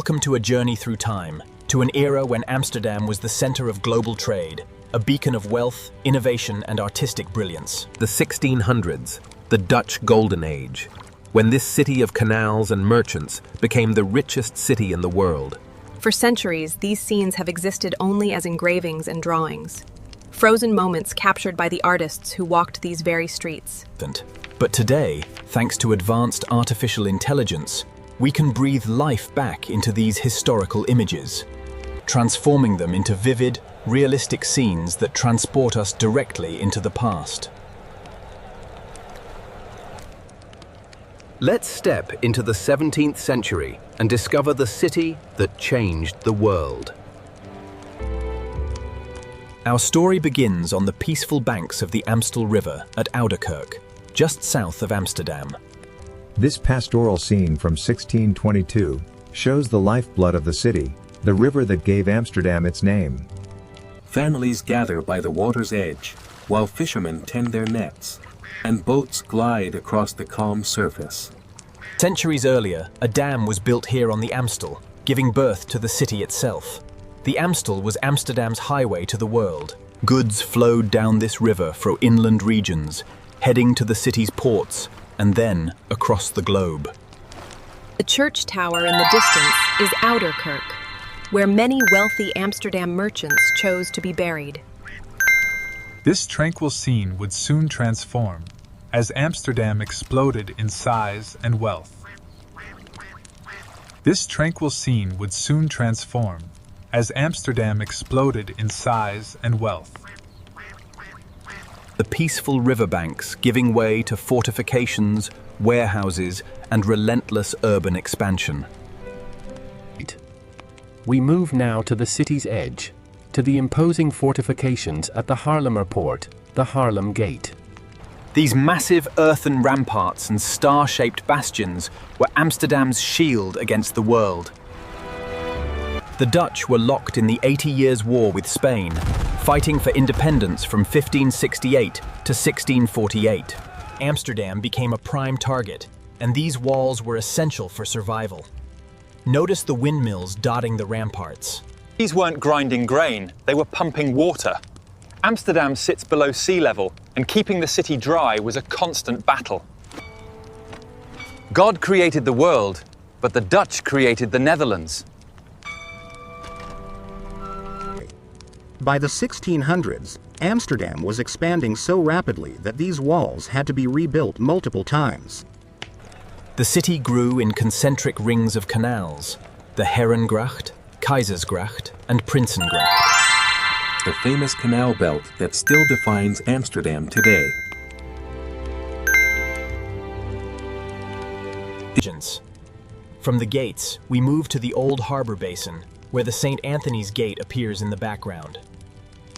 Welcome to a journey through time, to an era when Amsterdam was the center of global trade, a beacon of wealth, innovation, and artistic brilliance. The 1600s, the Dutch Golden Age, when this city of canals and merchants became the richest city in the world. For centuries, these scenes have existed only as engravings and drawings, frozen moments captured by the artists who walked these very streets. But today, thanks to advanced artificial intelligence, we can breathe life back into these historical images, transforming them into vivid, realistic scenes that transport us directly into the past. Let's step into the 17th century and discover the city that changed the world. Our story begins on the peaceful banks of the Amstel River at Ouderkerk, just south of Amsterdam. This pastoral scene from 1622 shows the lifeblood of the city, the river that gave Amsterdam its name. Families gather by the water's edge, while fishermen tend their nets, and boats glide across the calm surface. Centuries earlier, a dam was built here on the Amstel, giving birth to the city itself. The Amstel was Amsterdam's highway to the world. Goods flowed down this river through inland regions, heading to the city's ports, and then across the globe. The church tower in the distance is Ouderkerk, where many wealthy Amsterdam merchants chose to be buried. This tranquil scene would soon transform, as Amsterdam exploded in size and wealth. This tranquil scene would soon transform, as Amsterdam exploded in size and wealth. The peaceful riverbanks giving way to fortifications, warehouses, and relentless urban expansion. We move now to the city's edge, to the imposing fortifications at the Haarlemmer Poort, the Haarlem Gate. These massive earthen ramparts and star-shaped bastions were Amsterdam's shield against the world. The Dutch were locked in the 80 Years' War with Spain, fighting for independence from 1568 to 1648. Amsterdam became a prime target, and these walls were essential for survival. Notice the windmills dotting the ramparts. These weren't grinding grain, they were pumping water. Amsterdam sits below sea level, and keeping the city dry was a constant battle. God created the world, but the Dutch created the Netherlands. By the 1600s, Amsterdam was expanding so rapidly that these walls had to be rebuilt multiple times. The city grew in concentric rings of canals, the Herengracht, Keizersgracht, and Prinsengracht. The famous canal belt that still defines Amsterdam today. From the gates, we move to the old harbor basin, where the St. Anthony's Gate appears in the background.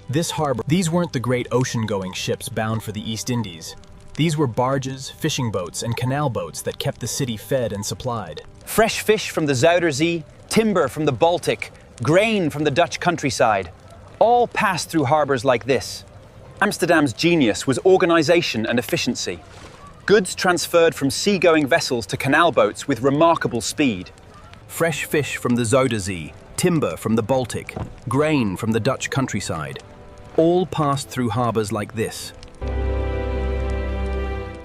This harbor, these weren't the great ocean-going ships bound for the East Indies. These were barges, fishing boats, and canal boats that kept the city fed and supplied. Fresh fish from the Zuiderzee, timber from the Baltic, grain from the Dutch countryside, all passed through harbors like this. Amsterdam's genius was organization and efficiency. Goods transferred from sea-going vessels to canal boats with remarkable speed. Fresh fish from the Zuiderzee, timber from the Baltic, grain from the Dutch countryside, all passed through harbors like this.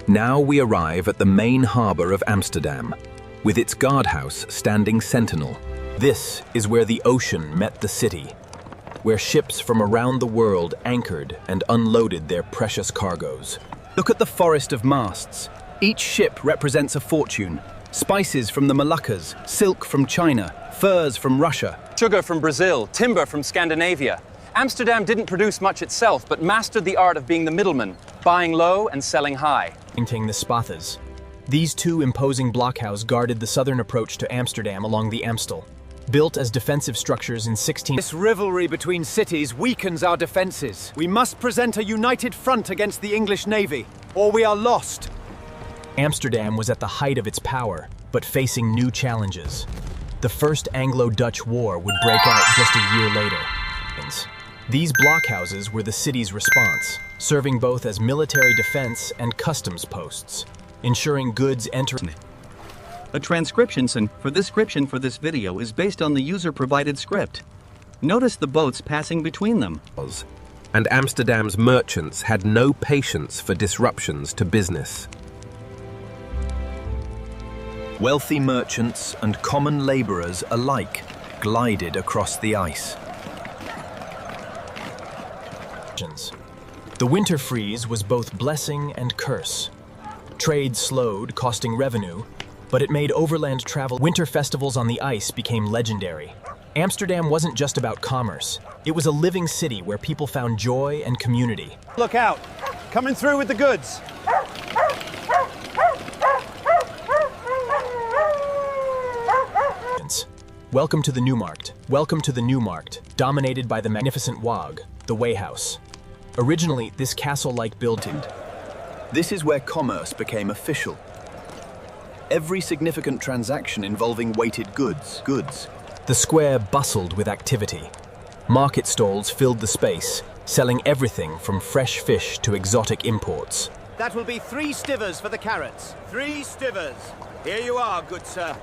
Now we arrive at the main harbor of Amsterdam, with its guardhouse standing sentinel. This is where the ocean met the city, where ships from around the world anchored and unloaded their precious cargoes. Look at the forest of masts. Each ship represents a fortune. Spices from the Moluccas, silk from China, furs from Russia. Sugar from Brazil, timber from Scandinavia. Amsterdam didn't produce much itself, but mastered the art of being the middleman, buying low and selling high. The Spathas. These two imposing blockhouses guarded the southern approach to Amsterdam along the Amstel. Built as defensive structures in 16... This rivalry between cities weakens our defenses. We must present a united front against the English Navy, or we are lost. Amsterdam was at the height of its power, but facing new challenges. The First Anglo-Dutch War would break out just a year later. These blockhouses were the city's response, serving both as military defense and customs posts, ensuring goods entering. A transcription for description for this video is based on the user-provided script. Notice the boats passing between them. And Amsterdam's merchants had no patience for disruptions to business. Wealthy merchants and common laborers alike glided across the ice. The winter freeze was both blessing and curse. Trade slowed, costing revenue, but it made overland travel. Winter festivals on the ice became legendary. Amsterdam wasn't just about commerce. It was a living city where people found joy and community. Look out! Coming through with the goods! Welcome to the Newmarkt. Welcome to the Newmarkt, dominated by the magnificent Waag, the Way House. Originally, this castle-like building. This is where commerce became official. Every significant transaction involving weighted goods. The square bustled with activity. Market stalls filled the space, selling everything from fresh fish to exotic imports. That will be 3 stivers for the carrots. 3 stivers. Here you are, good sir.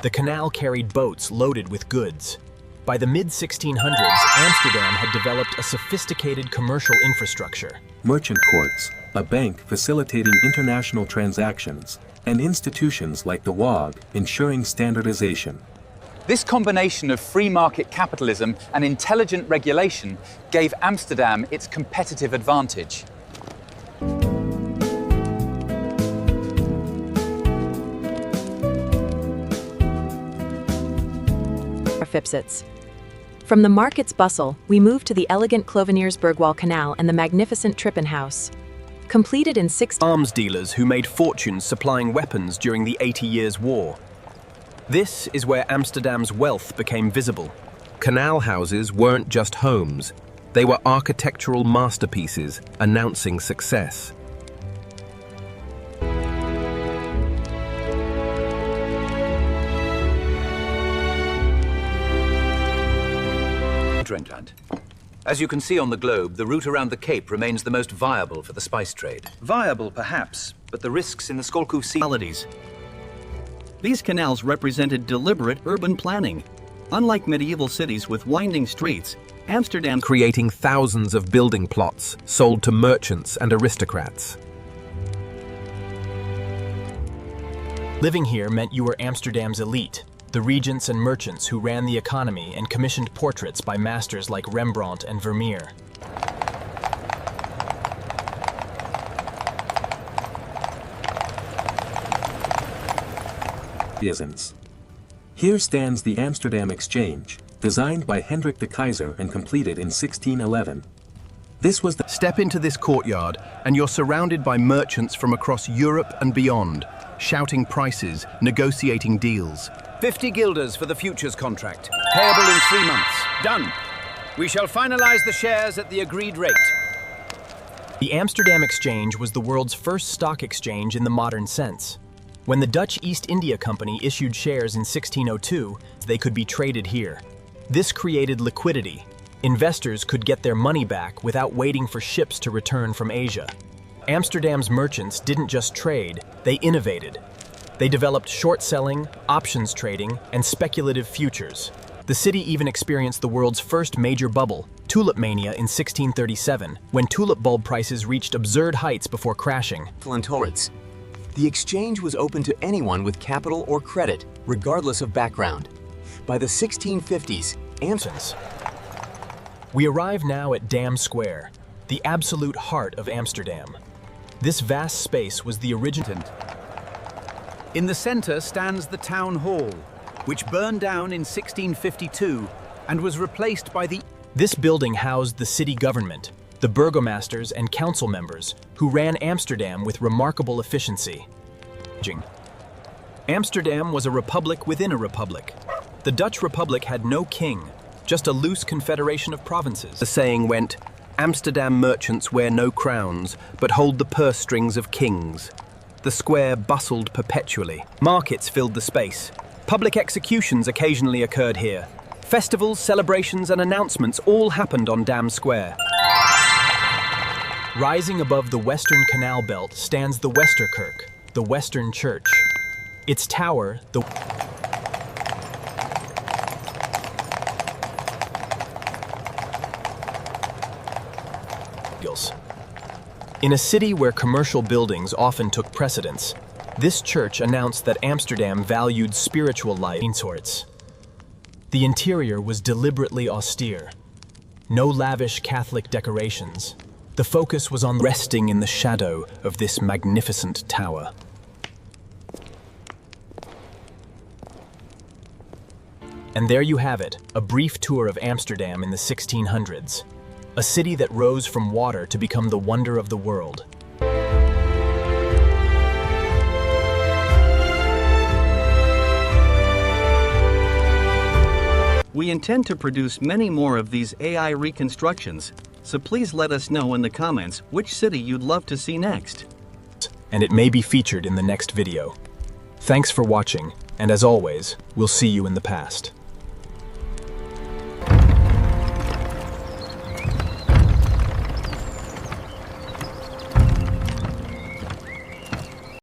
The canal carried boats loaded with goods. By the mid-1600s, Amsterdam had developed a sophisticated commercial infrastructure. Merchant courts, a bank facilitating international transactions, and institutions like the Waag ensuring standardization. This combination of free market capitalism and intelligent regulation gave Amsterdam its competitive advantage. Fipsits. From the market's bustle, we move to the elegant Cloveniersburgwal Canal and the magnificent Trippenhaus. Completed in arms dealers who made fortunes supplying weapons during the 80 Years' War. This is where Amsterdam's wealth became visible. Canal houses weren't just homes. They were architectural masterpieces announcing success. Dreamland. As you can see on the globe, the route around the Cape remains the most viable for the spice trade. Viable, perhaps, but the risks in the Skolku Sea. These canals represented deliberate urban planning. Unlike medieval cities with winding streets, Amsterdam creating thousands of building plots sold to merchants and aristocrats. Living here meant you were Amsterdam's elite, the regents and merchants who ran the economy and commissioned portraits by masters like Rembrandt and Vermeer. Here stands the Amsterdam Exchange, designed by Hendrik de Keyser and completed in 1611. This was the step into this courtyard, and you're surrounded by merchants from across Europe and beyond, shouting prices, negotiating deals. 50 guilders for the futures contract, payable in 3 months. Done. We shall finalize the shares at the agreed rate. The Amsterdam Exchange was the world's first stock exchange in the modern sense. When the Dutch East India Company issued shares in 1602, they could be traded here. This created liquidity. Investors could get their money back without waiting for ships to return from Asia. Amsterdam's merchants didn't just trade, they innovated. They developed short selling, options trading, and speculative futures. The city even experienced the world's first major bubble, tulip mania in 1637, when tulip bulb prices reached absurd heights before crashing. The exchange was open to anyone with capital or credit, regardless of background. By the 1650s, We arrive now at Dam Square, the absolute heart of Amsterdam. This vast space was the original. In the center stands the town hall, which burned down in 1652 and was replaced by the... This building housed the city government, the burgomasters and council members, who ran Amsterdam with remarkable efficiency. Amsterdam was a republic within a republic. The Dutch Republic had no king, just a loose confederation of provinces. The saying went, "Amsterdam merchants wear no crowns, but hold the purse strings of kings." The square bustled perpetually. Markets filled the space. Public executions occasionally occurred here. Festivals, celebrations, and announcements all happened on Dam Square. Rising above the Western Canal Belt stands the Westerkerk, the Western Church. Its tower, the In a city where commercial buildings often took precedence, this church announced that Amsterdam valued spiritual life in sorts. The interior was deliberately austere. No lavish Catholic decorations. The focus was on resting in the shadow of this magnificent tower. And there you have it, a brief tour of Amsterdam in the 1600s. A city that rose from water to become the wonder of the world. We intend to produce many more of these AI reconstructions, so please let us know in the comments which city you'd love to see next. And it may be featured in the next video. Thanks for watching, and as always, we'll see you in the past.